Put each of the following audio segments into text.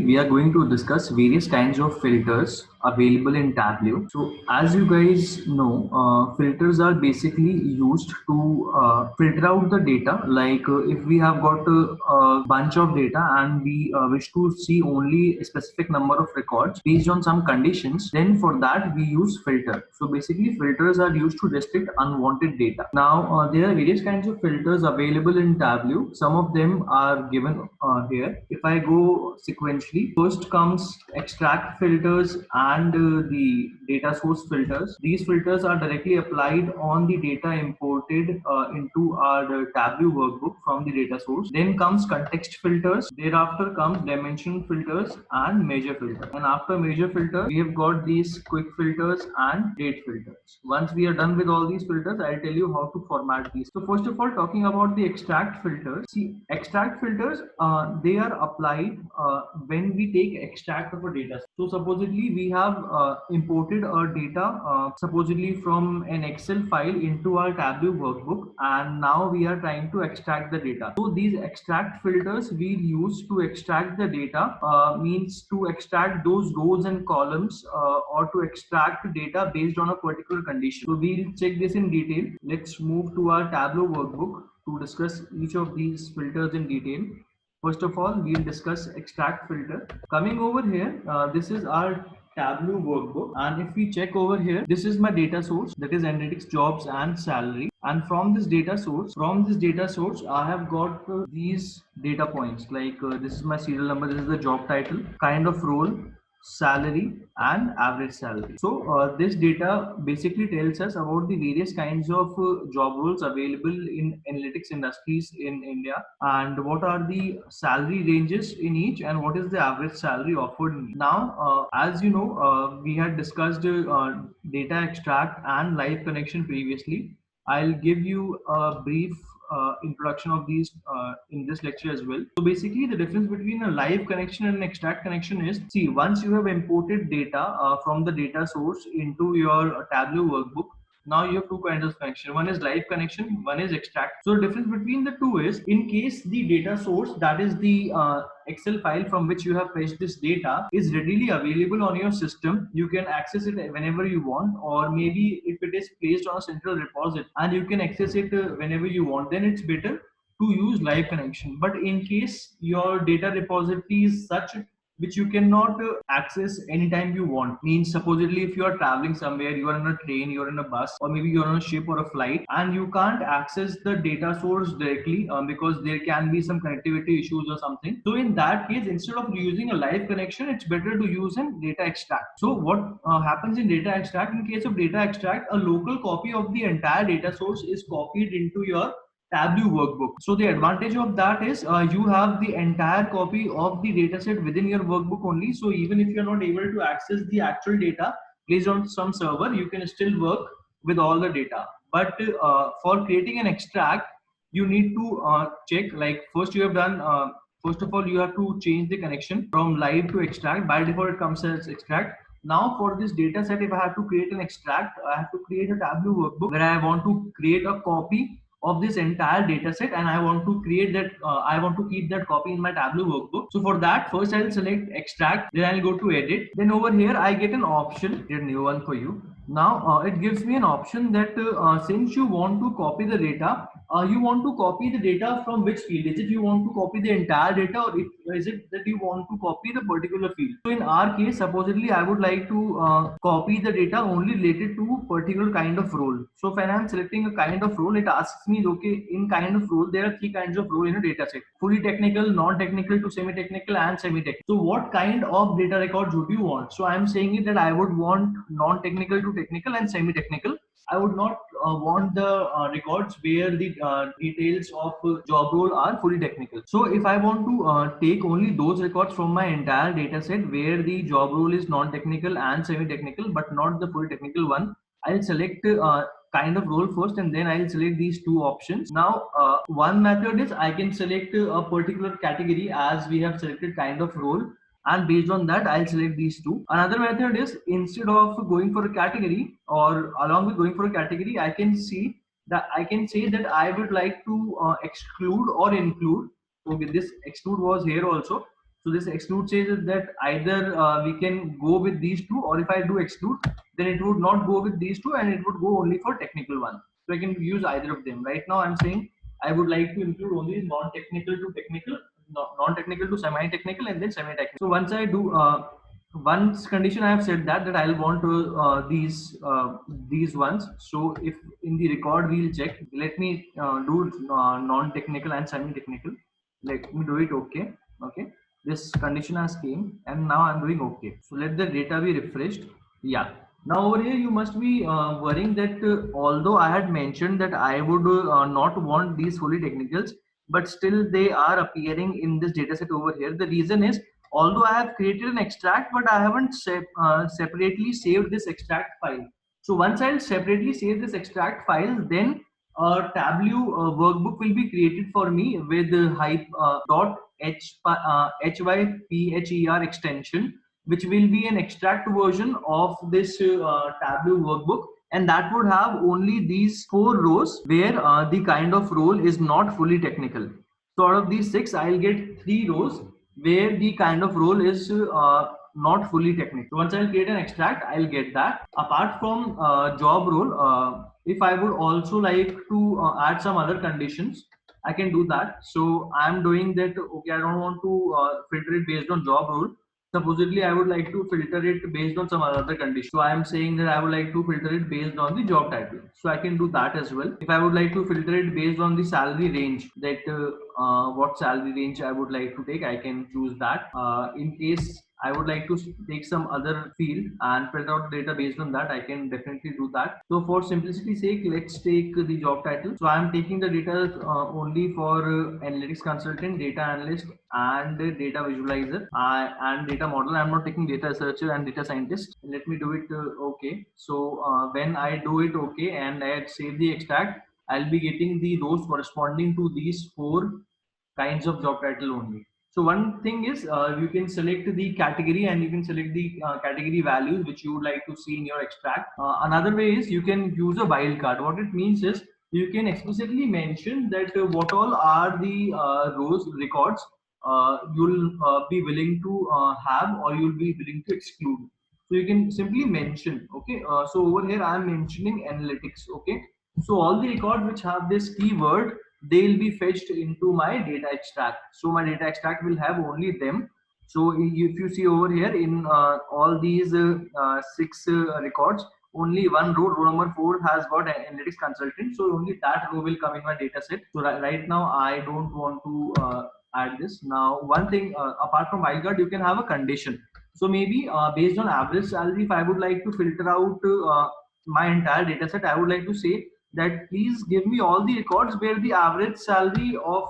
we are going to discuss various kinds of filters available in Tableau. So as you guys know, filters are basically used to filter out the data. Like if we have got a bunch of data and we wish to see only a specific number of records based on some conditions, then for that we use filter. So basically filters are used to restrict unwanted data. Now there are various kinds of filters available in Tableau. Some of them are given here. If I go sequentially, first comes extract filters and the data source filters. These filters are directly applied on the data imported into our Tableau workbook from the data source. Then comes context filters. Thereafter comes dimension filters and measure filter. And after measure filter, we have got these quick filters and date filters. Once we are done with all these filters, I'll tell you how to format these. So first of all, talking about the extract filters. See, extract filters, they are applied when we take extract of a data. So supposedly we have imported our data supposedly from an Excel file into our Tableau workbook, and now we are trying to extract the data. So these extract filters we use to extract the data means to extract those rows and columns or to extract data based on a particular condition. So we'll check this in detail. Let's move to our Tableau workbook to discuss each of these filters in detail. First of all, we'll discuss extract filter. Coming over here, this is our Tableau workbook, and if we check over here, this is my data source, that is analytics, jobs and salary. And from this data source, I have got these data points, like this is my serial number, this is the job title, kind of role, salary and average salary. So this data basically tells us about the various kinds of job roles available in analytics industries in India, and what are the salary ranges in each, and what is the average salary offered in each. Now as you know, we had discussed data extract and live connection previously. I'll give you a brief introduction of these in this lecture as well. So basically the difference between a live connection and an extract connection is, see, once you have imported data from the data source into your Tableau workbook, now you have two kinds of connection. One is live connection, one is extract. So the difference between the two is, in case the data source, that is the Excel file from which you have fetched this data, is readily available on your system, you can access it whenever you want, or maybe if it is placed on a central repository and you can access it whenever you want, then it's better to use live connection. But in case your data repository is such which you cannot access anytime you want, means supposedly if you are traveling somewhere, you are on a train, you are in a bus, or maybe you are on a ship or a flight, and you can't access the data source directly because there can be some connectivity issues or something. So in that case, instead of using a live connection, it's better to use a data extract. So what happens in data extract? In case of data extract, a local copy of the entire data source is copied into your Tableau workbook. So the advantage of that is you have the entire copy of the dataset within your workbook only. So even if you're not able to access the actual data placed on some server, you can still work with all the data. But for creating an extract, you need to check, like first you have done, first of all, you have to change the connection from live to extract. By default, it comes as extract. Now for this data set, if I have to create an extract, I have to create a Tableau workbook where I want to create a copy of this entire data set, and I want to create that I want to keep that copy in my Tableau workbook. So for that, first I'll select extract, then I'll go to edit, then over here I get an option, a new one for you. Now it gives me an option that since you want to copy the data, you want to copy the data from which field? Is it you want to copy the entire data, or is it that you want to copy the particular field? So in our case, supposedly I would like to copy the data only related to particular kind of role. So when I'm selecting a kind of role, it asks me, okay, in kind of role, there are three kinds of role in a data set: fully technical, non-technical to semi-technical, and semi-technical. So what kind of data records would you want? So I'm saying it that I would want non-technical to technical and semi-technical. I would not want the records where the details of job role are fully technical. So if I want to take only those records from my entire data set where the job role is non-technical and semi-technical but not the full technical one, I'll select kind of role first, and then I'll select these two options. Now one method is I can select a particular category as we have selected kind of role, and based on that I'll select these two. Another method is, instead of going for a category, or along with going for a category, I can say that I would like to exclude or include. Okay, this exclude was here also. So this exclude says that either we can go with these two, or if I do exclude, then it would not go with these two and it would go only for technical one. So I can use either of them. Right now I'm saying I would like to include only non-technical to technical, non-technical to semi-technical, and then semi-technical. So once I do once condition I have said that I'll want these ones. So if in the record we'll check, let me do non-technical and semi-technical. Let me do it. Okay. Okay. This condition has came and now I'm doing okay. So let the data be refreshed. Yeah. Now over here you must be worrying that although I had mentioned that I would not want these fully technicals, but still they are appearing in this dataset over here. The reason is, although I have created an extract, but I haven't separately saved this extract file. So once I'll separately save this extract file, then a Tableau workbook will be created for me with hype .hypher extension, which will be an extract version of this Tableau workbook, and that would have only these 4 rows where the kind of role is not fully technical. So out of these 6, I'll get 3 rows where the kind of role is not fully technical. So once I'll create an extract, I'll get that. Apart from job role, if I would also like to add some other conditions, I can do that. So I'm doing that. Okay, I don't want to filter it based on job role. Supposedly, I would like to filter it based on some other condition. So I am saying that I would like to filter it based on the job title. So I can do that as well. If I would like to filter it based on the salary range, that what salary range I would like to take, I can choose that. In case I would like to take some other field and filter out data based on that, I can definitely do that. So for simplicity's sake, let's take the job title. So I'm taking the data only for analytics consultant, data analyst, and data visualizer and data model. I'm not taking data researcher and data scientist. Let me do it. Okay. So when I do it okay and I save the extract, I'll be getting the rows corresponding to these 4 kinds of job title only. So one thing is you can select the category and you can select the category values which you would like to see in your extract. Another way is you can use a wildcard. What it means is you can explicitly mention that what all are the rows records you'll be willing to have, or you'll be willing to exclude. So you can simply mention. Okay. So over here I am mentioning analytics. Okay. So all the records which have this keyword, they'll be fetched into my data extract. So my data extract will have only them. So if you see over here in all these 6 records, only one row number 4 has got an analytics consultant. So only that row will come in my data set. So right now I don't want to add this. Now one thing apart from wildcard, you can have a condition. So maybe based on average salary, if I would like to filter out my entire data set, I would like to say that please give me all the records where the average salary of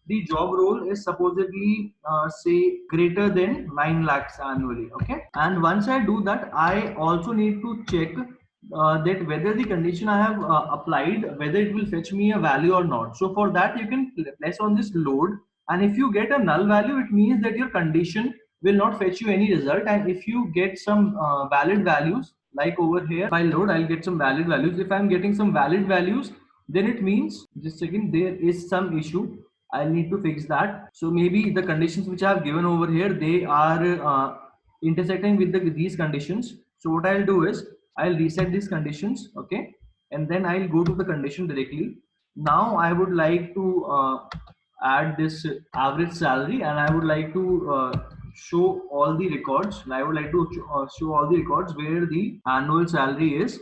the job role is supposedly say greater than 9 lakhs annually. Okay, and once I do that, I also need to check that whether the condition I have applied, whether it will fetch me a value or not. So for that you can press on this load, and if you get a null value, it means that your condition will not fetch you any result. And if you get some valid values, like over here, if I load, I'll get some valid values. If I'm getting some valid values, then it means, just a second, there is some issue. I need to fix that. So maybe the conditions which I have given over here, they are intersecting with these conditions. So what I'll do is I'll reset these conditions. Okay, and then I'll go to the condition directly. Now I would like to add this average salary, and I would like to show all the records. I would like to show all the records where the annual salary is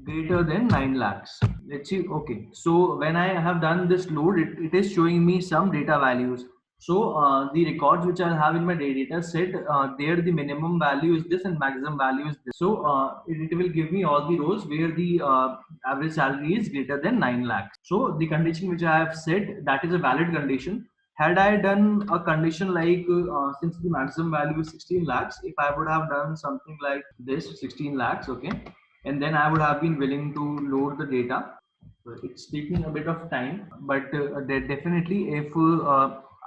greater than 9 lakhs. Let's see. Okay, so when I have done this load, it is showing me some data values. So the records which I have in my data set, there the minimum value is this and maximum value is this. So it will give me all the rows where the average salary is greater than 9 lakhs. So the condition which I have said, that is a valid condition. Had I done a condition like since the maximum value is 16 lakhs, if I would have done something like this, 16 lakhs, okay, and then I would have been willing to load the data. So it's taking a bit of time, but definitely if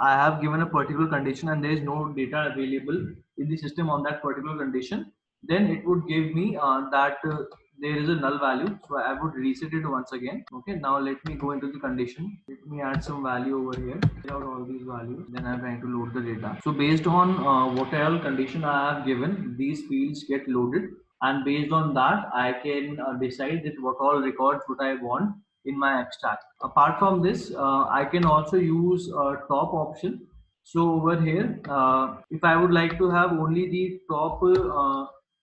I have given a particular condition and there is no data available in the system on that particular condition, then it would give me that there is a null value, so I would reset it once again. Okay, now let me go into the condition. Let me add some value over here. Get out all these values. Then I'm trying to load the data. So based on whatever condition I have given, these fields get loaded, and based on that, I can decide that what all records would I want in my extract. Apart from this, I can also use a top option. So over here, if I would like to have only the top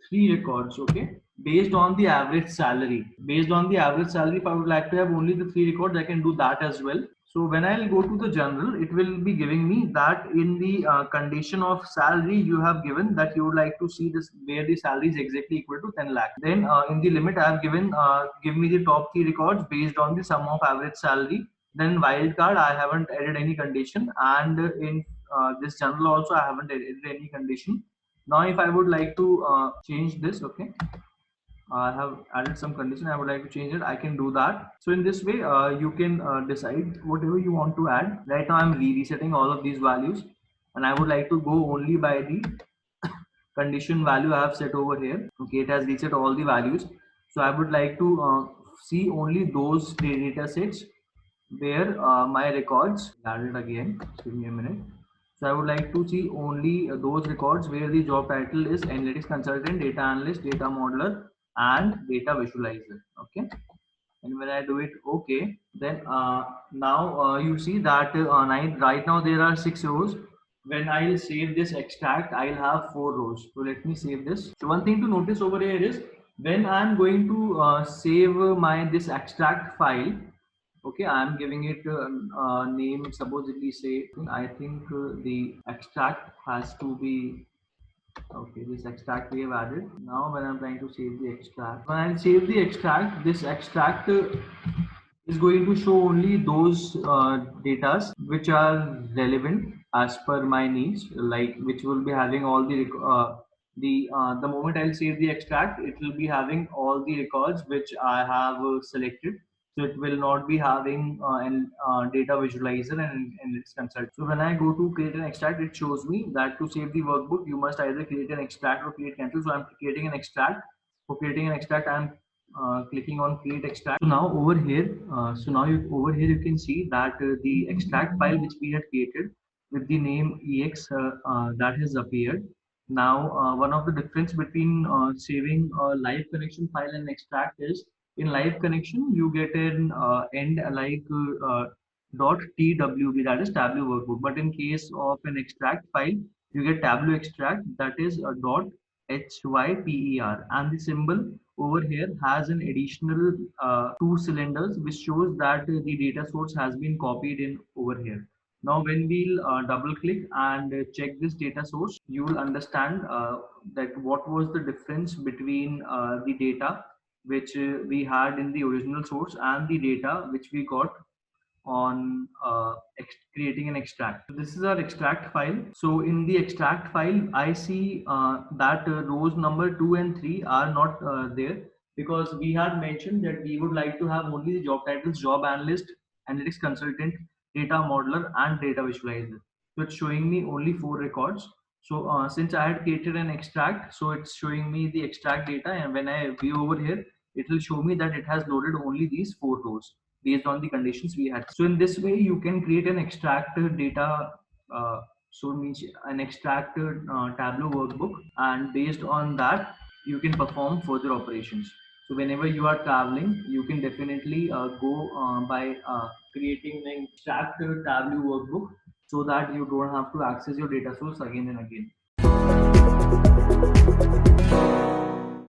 three records, okay, based on the average salary. Based on the average salary, if I would like to have only the three records, I can do that as well. So when I'll go to the general, it will be giving me that in the condition of salary you have given that you would like to see this where the salary is exactly equal to 10 lakh. Then in the limit I have given give me the top three records based on the sum of average salary. Then wildcard I haven't added any condition, and in this general also I haven't added any condition. Now if I would like to change this, okay, I have added some condition, I would like to change it, I can do that. So in this way you can decide whatever you want to add. Right now I'm resetting all of these values, and I would like to go only by the condition value I have set over here. Okay, it has reset all the values, so I would like to see only those data sets where my records added again. Just give me a minute. So I would like to see only those records where the job title is analytics consultant, data analyst, data modeler, and data visualizer. Okay, and when I do it okay, then now you see that right now there are 6 rows. When I'll save this extract, I'll have 4 rows. So let me save this. So one thing to notice over here is when I'm going to save my this extract file, okay, I'm giving it name, supposedly say, I think the extract has to be, okay, this extract we have added. Now when I'm trying to save the extract, when I save the extract, this extract is going to show only those datas which are relevant as per my needs, like which will be having all the moment I'll save the extract, it will be having all the records which I have selected. So it will not be having an data visualizer and its consult. So when I go to create an extract, it shows me that to save the workbook, you must either create an extract or create cancel. So I'm creating an extract. For creating an extract, I'm clicking on create extract. So now over here, over here you can see that the extract file which we had created with the name ex that has appeared. Now one of the difference between saving a live connection file and extract is in live connection you get an end like .twb, that is Tableau workbook, but in case of an extract file you get Tableau extract, that is a .hyper, and the symbol over here has an additional 2 cylinders which shows that the data source has been copied in over here. Now when we'll double click and check this data source, you will understand that what was the difference between the data which we had in the original source and the data which we got on creating an extract. So this is our extract file. So in the extract file, I see that rows number 2 and 3 are not there, because we had mentioned that we would like to have only the job titles: job analyst, analytics consultant, data modeler, and data visualizer. So it's showing me only 4 records. So since I had created an extract, so it's showing me the extract data, and when I view over here, it will show me that it has loaded only these 4 rows based on the conditions we had. So in this way, you can create an extract data, so means an extract Tableau workbook, and based on that, you can perform further operations. So whenever you are traveling, you can definitely go by creating an extract Tableau workbook, so that you don't have to access your data source again and again.